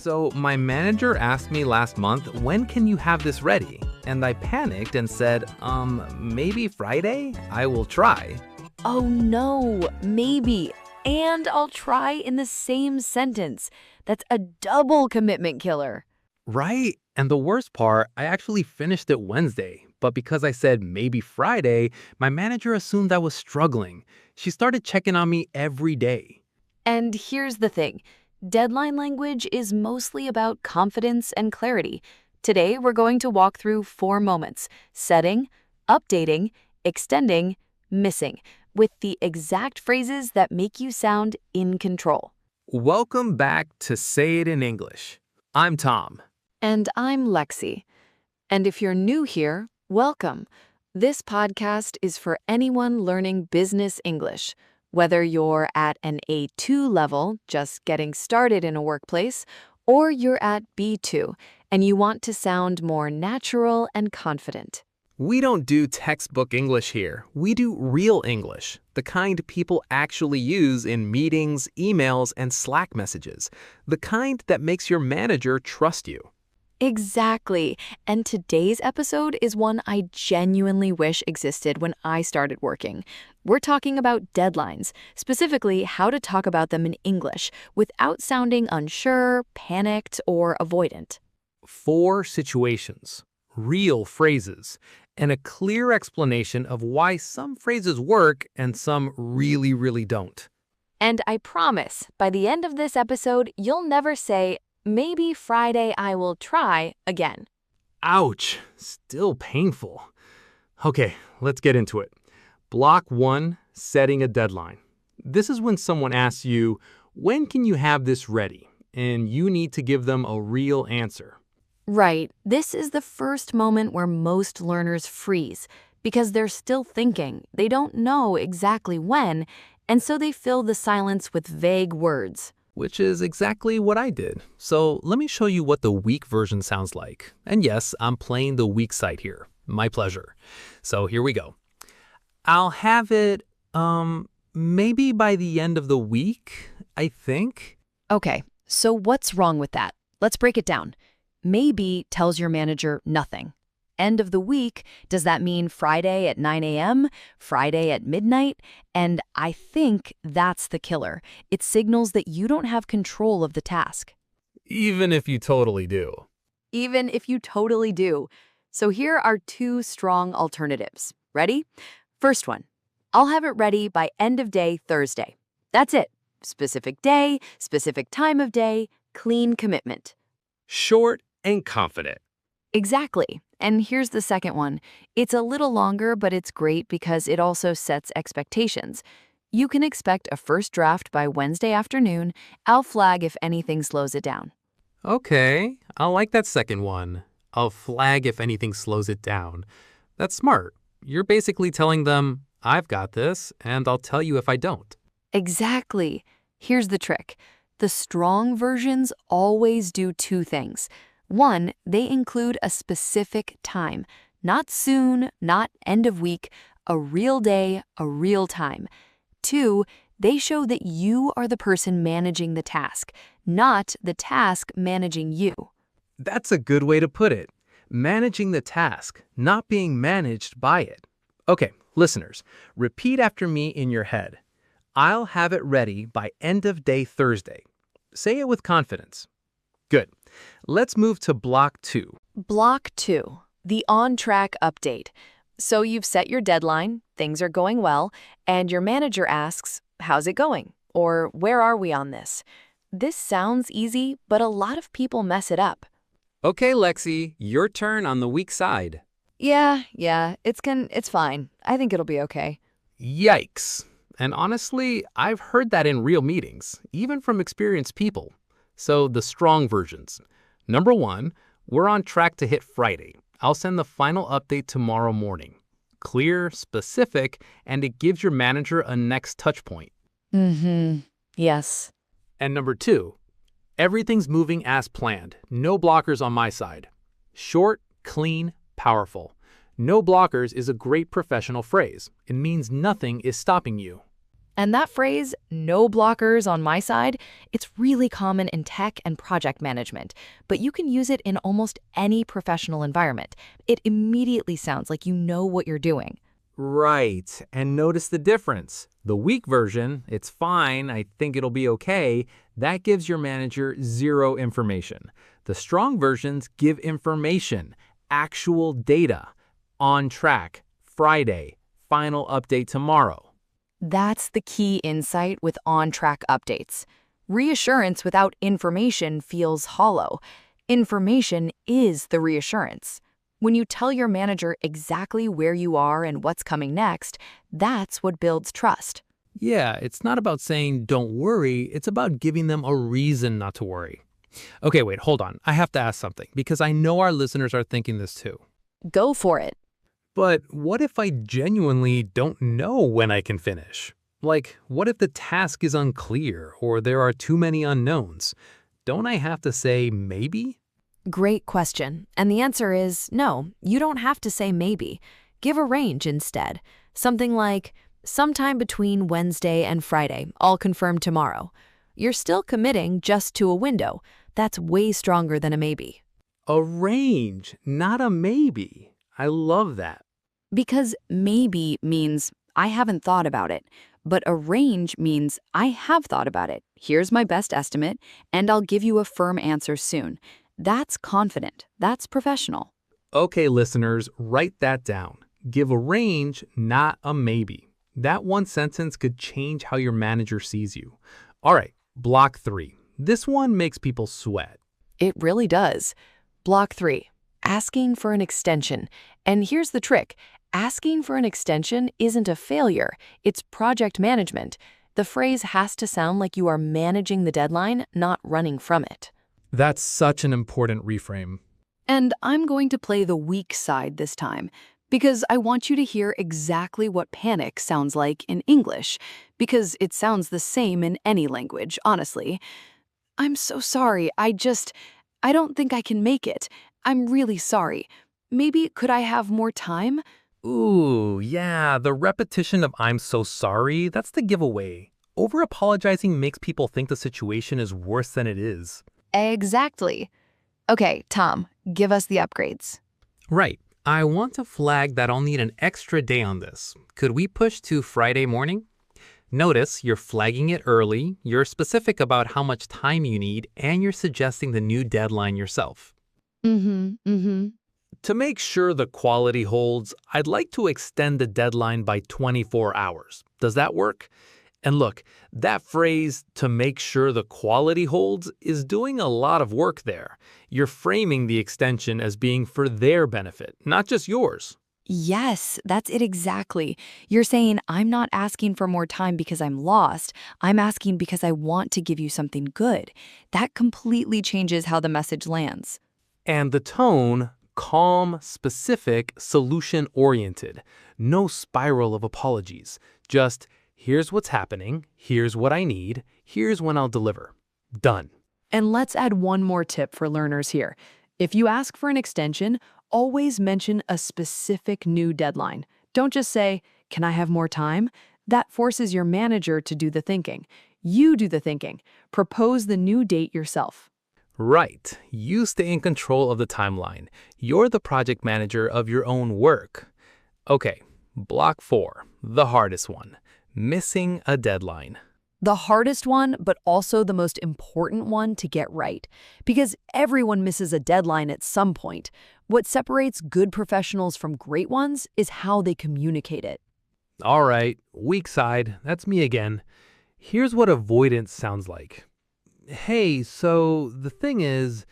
So my manager asked me last month, when can you have this ready? And I panicked and said, maybe Friday? I will try. Oh no, maybe. And I'll try in the same sentence. That's a double commitment killer. Right? And the worst part, I actually finished it Wednesday. But because I said maybe Friday, my manager assumed I was struggling. She started checking on me every day. And here's the thing. Deadline language is mostly about confidence and clarity. Today, we're going to walk through 4 moments: setting, updating, extending, missing, with the exact phrases that make you sound in control. Welcome back to Say It in English. I'm Tom. And I'm Lexi. And if you're new here, welcome. This podcast is for anyone learning business English. Whether you're at an A2 level, just getting started in a workplace, or you're at B2 and you want to sound more natural and confident. We don't do textbook English here. We do real English, the kind people actually use in meetings, emails, and Slack messages, the kind that makes your manager trust you. Exactly. And today's episode is one I genuinely wish existed when I started working. We're talking about deadlines, specifically how to talk about them in English without sounding unsure, panicked, or avoidant. 4 situations, real phrases, and a clear explanation of why some phrases work and some really don't. And I promise, by the end of this episode, you'll never say, maybe Friday I will try again. Ouch, still painful. Okay, let's get into it. Block 1, setting a deadline. This is when someone asks you, when can you have this ready? And you need to give them a real answer. Right. This is the first moment where most learners freeze because they're still thinking. They don't know exactly when, and so they fill the silence with vague words. Which is exactly what I did. So let me show you what the weak version sounds like. And yes, I'm playing the weak side here. My pleasure. So here we go. I'll have it, maybe by the end of the week, I think. Okay, so what's wrong with that? Let's break it down. Maybe tells your manager nothing. End of the week, does that mean Friday at 9 a.m., Friday at midnight? And I think that's the killer. It signals that you don't have control of the task. Even if you totally do. Even if you totally do. So here are 2 strong alternatives. Ready? First one, I'll have it ready by end of day Thursday. That's it. Specific day, specific time of day, clean commitment. Short and confident. Exactly. And here's the second one. It's a little longer, but it's great because it also sets expectations. You can expect a first draft by Wednesday afternoon. I'll flag if anything slows it down. Okay, I like that second one. I'll flag if anything slows it down. That's smart. You're basically telling them, I've got this, and I'll tell you if I don't. Exactly. Here's the trick. The strong versions always do 2 things. 1, they include a specific time. Not soon, not end of week, a real day, a real time. 2, they show that you are the person managing the task, not the task managing you. That's a good way to put it. Managing the task, not being managed by it. Okay, listeners, repeat after me in your head. I'll have it ready by end of day Thursday. Say it with confidence. Good. Let's move to block 2. Block 2, the on-track update. So you've set your deadline, things are going well, and your manager asks, how's it going? Or where are we on this? This sounds easy, but a lot of people mess it up. Okay, Lexi, your turn on the weak side. Yeah, it's fine. I think it'll be okay. Yikes. And honestly, I've heard that in real meetings, even from experienced people. So the strong versions. Number 1, we're on track to hit Friday. I'll send the final update tomorrow morning. Clear, specific, and it gives your manager a next touch point. Yes. And number 2, everything's moving as planned. No blockers on my side. Short, clean, powerful. No blockers is a great professional phrase. It means nothing is stopping you. And that phrase, no blockers on my side, it's really common in tech and project management, but you can use it in almost any professional environment. It immediately sounds like you know what you're doing. Right, and notice the difference. The weak version, it's fine, I think it'll be okay, that gives your manager zero information. The strong versions give information, actual data, on track, Friday, final update tomorrow. That's the key insight with on-track updates. Reassurance without information feels hollow. Information is the reassurance. When you tell your manager exactly where you are and what's coming next, that's what builds trust. Yeah, it's not about saying don't worry, it's about giving them a reason not to worry. Okay, wait, hold on. I have to ask something because I know our listeners are thinking this too. Go for it. But what if I genuinely don't know when I can finish? Like, what if the task is unclear or there are too many unknowns? Don't I have to say maybe? Great question. And the answer is no, you don't have to say maybe. Give a range instead. Something like, sometime between Wednesday and Friday, I'll confirm tomorrow. You're still committing just to a window. That's way stronger than a maybe. A range, not a maybe. I love that. Because maybe means I haven't thought about it, but a range means I have thought about it. Here's my best estimate, and I'll give you a firm answer soon. That's confident. That's professional. Okay, listeners, write that down. Give a range, not a maybe. That one sentence could change how your manager sees you. All right, block 3. This one makes people sweat. It really does. Block 3, asking for an extension. And here's the trick. Asking for an extension isn't a failure. It's project management. The phrase has to sound like you are managing the deadline, not running from it. That's such an important reframe. And I'm going to play the weak side this time, because I want you to hear exactly what panic sounds like in English, because it sounds the same in any language, honestly. I'm so sorry. I don't think I can make it. I'm really sorry. Maybe could I have more time? Ooh, yeah, the repetition of I'm so sorry, that's the giveaway. Over-apologizing makes people think the situation is worse than it is. Exactly. Okay, Tom, give us the upgrades. Right. I want to flag that I'll need an extra day on this. Could we push to Friday morning? Notice you're flagging it early, you're specific about how much time you need, and you're suggesting the new deadline yourself. To make sure the quality holds, I'd like to extend the deadline by 24 hours. Does that work? And look, that phrase, to make sure the quality holds, is doing a lot of work there. You're framing the extension as being for their benefit, not just yours. Yes, that's it exactly. You're saying, I'm not asking for more time because I'm lost. I'm asking because I want to give you something good. That completely changes how the message lands. And the tone, calm, specific, solution-oriented. No spiral of apologies. Just, here's what's happening, here's what I need, here's when I'll deliver. Done. And let's add one more tip for learners here. If you ask for an extension, always mention a specific new deadline. Don't just say, can I have more time? That forces your manager to do the thinking. You do the thinking. Propose the new date yourself. Right. You stay in control of the timeline. You're the project manager of your own work. Okay, block 4, the hardest one. Missing a deadline. The hardest one, but also the most important one to get right. Because everyone misses a deadline at some point. What separates good professionals from great ones is how they communicate it. All right, weak side, that's me again. Here's what avoidance sounds like. Hey, so the thing is,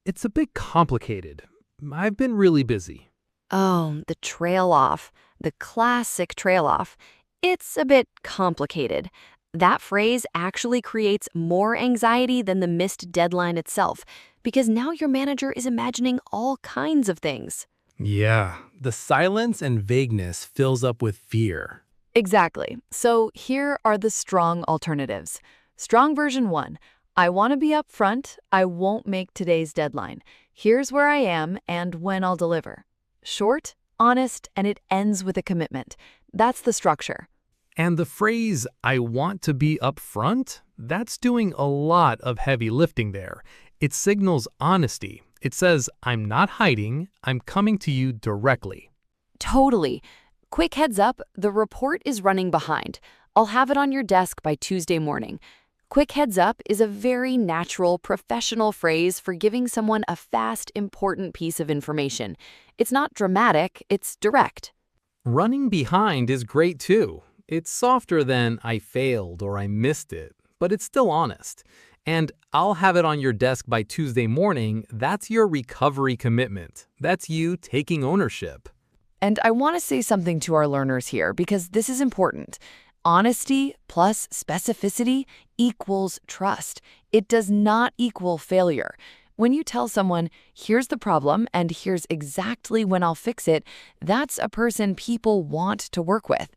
it's a bit complicated. I've been really busy. Oh, the trail off. The classic trail off. It's a bit complicated. That phrase actually creates more anxiety than the missed deadline itself, because now your manager is imagining all kinds of things. Yeah, the silence and vagueness fills up with fear. Exactly. So here are the strong alternatives. Strong version 1. I want to be upfront. I won't make today's deadline. Here's where I am and when I'll deliver. Short, honest, and it ends with a commitment. That's the structure. And the phrase, I want to be upfront, that's doing a lot of heavy lifting there. It signals honesty. It says, I'm not hiding, I'm coming to you directly. Totally. Quick heads up, the report is running behind. I'll have it on your desk by Tuesday morning. Quick heads up is a very natural, professional phrase for giving someone a fast, important piece of information. It's not dramatic, it's direct. Running behind is great too. It's softer than I failed or I missed it, but it's still honest. And I'll have it on your desk by Tuesday morning, that's your recovery commitment. That's you taking ownership. And I want to say something to our learners here because this is important. Honesty plus specificity equals trust. It does not equal failure. When you tell someone, here's the problem and here's exactly when I'll fix it, that's a person people want to work with.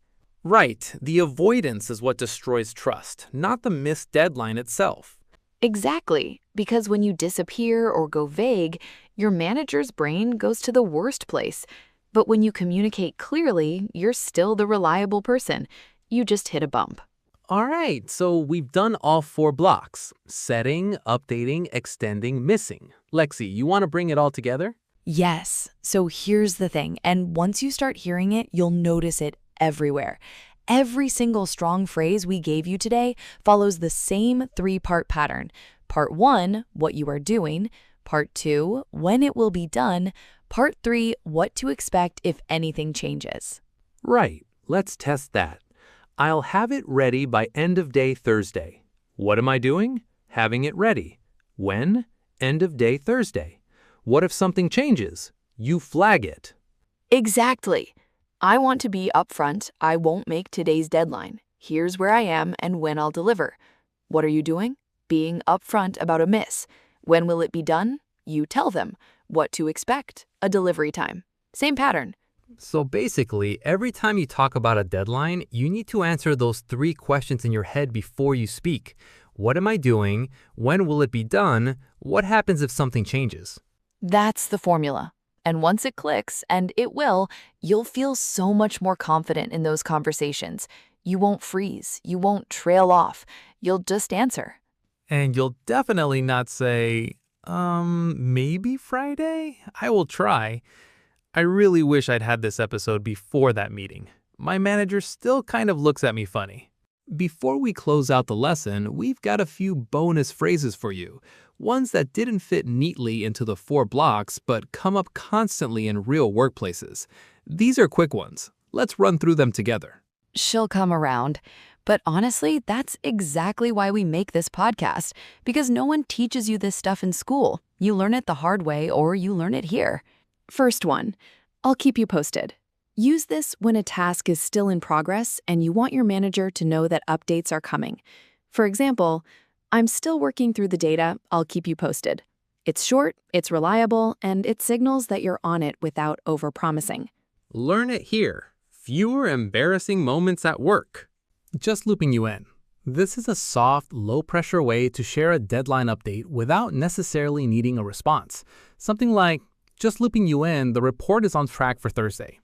Right, the avoidance is what destroys trust, not the missed deadline itself. Exactly, because when you disappear or go vague, your manager's brain goes to the worst place. But when you communicate clearly, you're still the reliable person. You just hit a bump. All right, so we've done all 4 blocks: setting, updating, extending, missing. Lexi, you want to bring it all together? Yes. So here's the thing. And once you start hearing it, you'll notice it everywhere. Every single strong phrase we gave you today follows the same 3-part pattern. Part 1, what you are doing. Part 2, when it will be done. Part 3, what to expect if anything changes. Right, let's test that. I'll have it ready by end of day Thursday. What am I doing? Having it ready. When? End of day Thursday. What if something changes? You flag it. Exactly. I want to be upfront. I won't make today's deadline. Here's where I am and when I'll deliver. What are you doing? Being upfront about a miss. When will it be done? You tell them. What to expect? A delivery time. Same pattern. So basically, every time you talk about a deadline, you need to answer those 3 questions in your head before you speak. What am I doing? When will it be done? What happens if something changes? That's the formula. And once it clicks, and it will, you'll feel so much more confident in those conversations. You won't freeze. You won't trail off. You'll just answer. And you'll definitely not say, maybe Friday? I will try. I really wish I'd had this episode before that meeting. My manager still kind of looks at me funny. Before we close out the lesson, we've got a few bonus phrases for you. Ones that didn't fit neatly into the 4 blocks, but come up constantly in real workplaces. These are quick ones. Let's run through them together. She'll come around. But honestly, that's exactly why we make this podcast, because no one teaches you this stuff in school. You learn it the hard way or you learn it here. First one, I'll keep you posted. Use this when a task is still in progress and you want your manager to know that updates are coming. For example, I'm still working through the data, I'll keep you posted. It's short, it's reliable, and it signals that you're on it without overpromising. Learn it here. Fewer embarrassing moments at work. Just looping you in. This is a soft, low-pressure way to share a deadline update without necessarily needing a response. Something like, just looping you in, the report is on track for Thursday.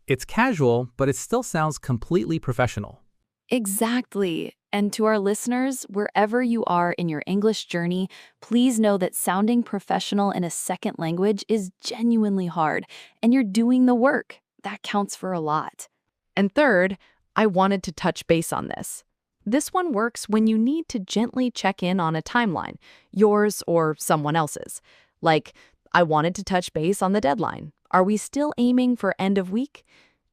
It's casual, but it still sounds completely professional. Exactly. And to our listeners, wherever you are in your English journey, please know that sounding professional in a second language is genuinely hard, and you're doing the work. That counts for a lot. And third, I wanted to touch base on this. This one works when you need to gently check in on a timeline, yours or someone else's. Like, I wanted to touch base on the deadline. Are we still aiming for end of week?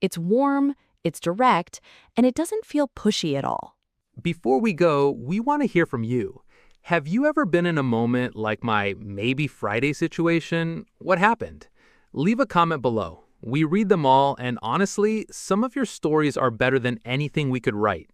It's warm, it's direct, and it doesn't feel pushy at all. Before we go, we want to hear from you. Have you ever been in a moment like my maybe Friday situation? What happened? Leave a comment below. We read them all, and honestly, some of your stories are better than anything we could write.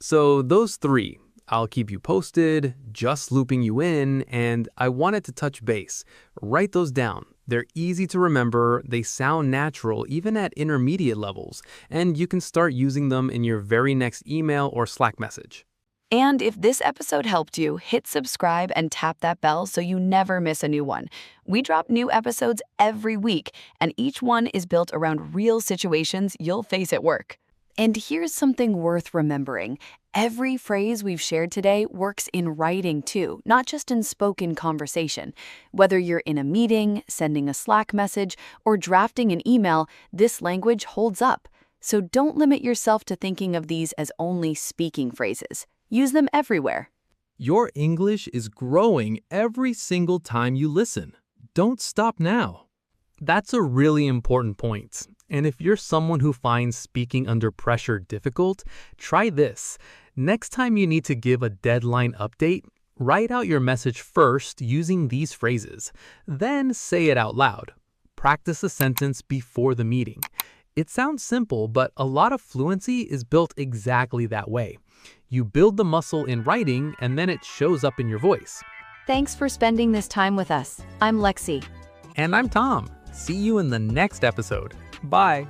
So those 3, I'll keep you posted, just looping you in, and I wanted to touch base. Write those down. They're easy to remember, they sound natural even at intermediate levels, and you can start using them in your very next email or Slack message. And if this episode helped you, hit subscribe and tap that bell so you never miss a new one. We drop new episodes every week, and each one is built around real situations you'll face at work. And here's something worth remembering. Every phrase we've shared today works in writing too, not just in spoken conversation. Whether you're in a meeting, sending a Slack message, or drafting an email, this language holds up. So don't limit yourself to thinking of these as only speaking phrases. Use them everywhere. Your English is growing every single time you listen. Don't stop now. That's a really important point. And if you're someone who finds speaking under pressure difficult, try this. Next time you need to give a deadline update, write out your message first using these phrases. Then say it out loud. Practice a sentence before the meeting. It sounds simple, but a lot of fluency is built exactly that way. You build the muscle in writing, and then it shows up in your voice. Thanks for spending this time with us. I'm Lexi. And I'm Tom. See you in the next episode. Bye.